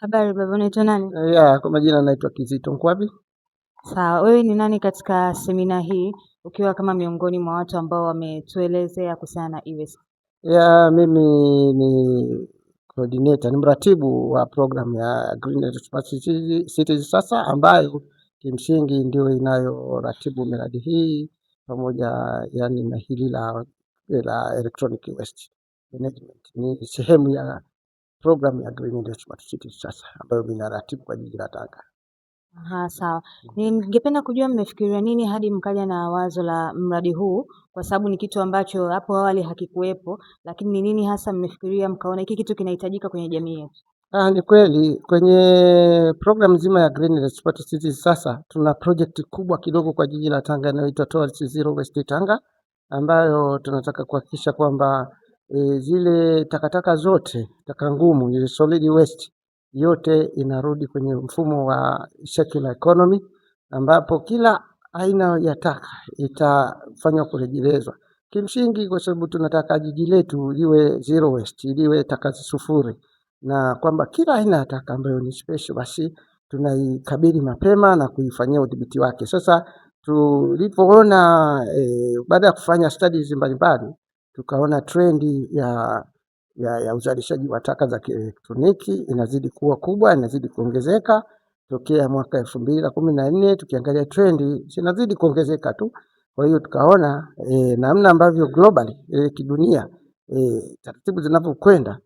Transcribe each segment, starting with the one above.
Habari baba, unaitwa nani? Kwa majina naitwa Kizito Nkwabi. Sawa, wewe ni nani katika semina hii ukiwa kama miongoni mwa watu ambao wametuelezea kuhusiana na e-waste? Mimi ni coordinator, ni mratibu wa program ya Green Smart Cities sasa, ambayo kimsingi ndio inayoratibu miradi hii pamoja na hili la electronic waste management. Ni sehemu ya program ya Green Smart Cities sasa, ambayo inaratibu kwa jiji la Tanga. Sawa. Ningependa kujua mmefikiria nini hadi mkaja na wazo la mradi huu, kwa sababu ni kitu ambacho hapo awali hakikuwepo, lakini ni nini hasa mmefikiria mkaona hiki kitu kinahitajika kwenye jamii yetu? Ni kweli kwenye program nzima ya Green Smart Cities sasa tuna project kubwa kidogo kwa jiji la Tanga inayoitwa Towards Zero Waste Tanga, ambayo tunataka kuhakikisha kwamba zile takataka zote, taka ngumu, ile solid waste yote inarudi kwenye mfumo wa circular economy, ambapo kila aina ya taka itafanywa kurejelezwa. Kimsingi kwa sababu tunataka jiji letu liwe zero waste, liwe taka sifuri, na kwamba kila aina ya taka ambayo ni special basi tunaikabili mapema na kuifanyia udhibiti wake. Sasa tulipoona baada ya kufanya studies mbalimbali, tukaona trendi ya uzalishaji wa taka za kielektroniki inazidi kuwa kubwa, inazidi kuongezeka tokea mwaka 2014. Tukiangalia trendi zinazidi kuongezeka tu. Kwa hiyo tukaona namna ambavyo globally kidunia taratibu zinavyokwenda,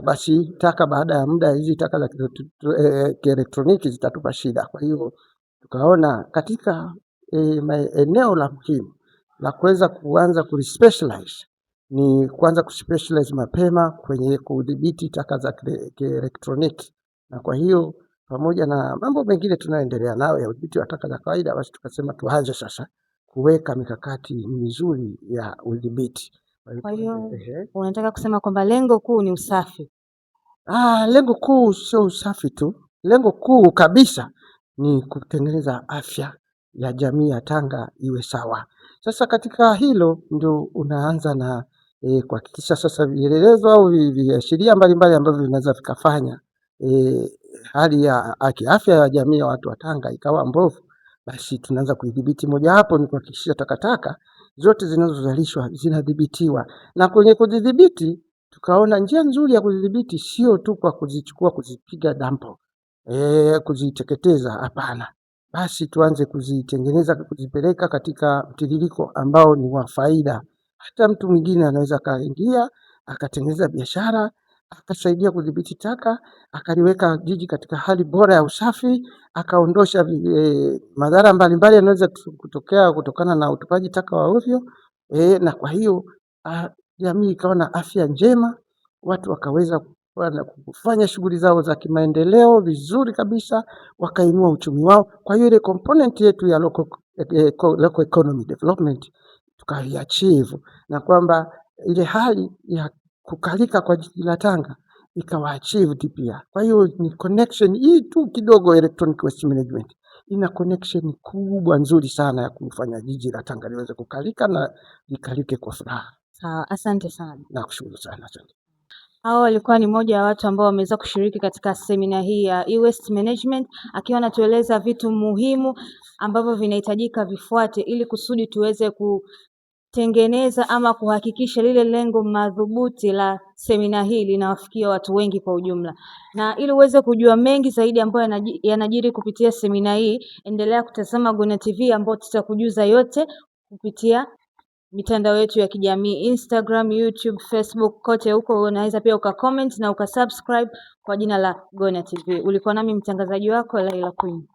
basi taka baada ya muda hizi taka za kielektroniki zitatupa shida. Kwa hiyo tukaona katika eneo la muhimu la kuweza kuanza kuspecialize ni kuanza kuspecialize mapema kwenye kudhibiti taka za kielektroniki. Na kwa hiyo pamoja na mambo mengine tunayoendelea nayo ya udhibiti wa taka za kawaida, basi tukasema tuanze sasa kuweka mikakati mizuri ya udhibiti. Kwa hiyo unataka kusema kwamba lengo kuu ni usafi? Lengo kuu sio usafi tu. Lengo kuu kabisa ni kutengeneza afya ya jamii ya Tanga iwe sawa. Sasa katika hilo ndio unaanza na kuhakikisha sasa vielelezo au viashiria mbalimbali ambavyo vinaweza vikafanya hali ya afya ya jamii ya watu wa Tanga ikawa mbovu, basi tunaanza kuidhibiti. Moja hapo ni kuhakikisha takataka zote zinazozalishwa zinadhibitiwa, na kwenye kudhibiti tukaona njia nzuri ya kudhibiti sio tu kwa kuzichukua kuzipiga dampo kuziteketeza, hapana. Basi tuanze kuzitengeneza, kuzipeleka katika mtiririko ambao ni wa faida. Hata mtu mwingine anaweza kaingia akatengeneza biashara, akasaidia kudhibiti taka, akaliweka jiji katika hali bora ya usafi, akaondosha madhara mbalimbali yanaweza kutokana na utupaji taka wa ovyo. Na kwa hiyo jamii ikawa na afya njema, watu wakaweza kufanya shughuli zao za kimaendeleo vizuri kabisa, wakainua uchumi wao. Kwa hiyo ile component yetu ya local economy development tukaiachieve, na kwamba ile hali ya kukalika kwa jiji la Tanga ikawa achieved pia. Kwa hiyo ni connection hii tu kidogo, electronic waste management ina connection kubwa nzuri sana ya kufanya jiji la Tanga liweze kukalika na likalike kwa furaha. Sawa, asante sana. Nakushukuru sana, asante. Hao walikuwa ni moja ya watu ambao wameweza kushiriki katika semina hii ya e-waste management, akiwa anatueleza vitu muhimu ambavyo vinahitajika vifuate ili kusudi tuweze kutengeneza ama kuhakikisha lile lengo madhubuti la semina hii linawafikia watu wengi kwa ujumla. Na ili uweze kujua mengi zaidi ambayo yanajiri kupitia semina hii, endelea kutazama Gonna TV ambao tutakujuza yote kupitia mitandao yetu ya kijamii, Instagram, YouTube, Facebook, kote huko unaweza pia ukacomment na ukasubscribe kwa jina la Gonna TV. Ulikuwa nami mtangazaji wako Laila Queen.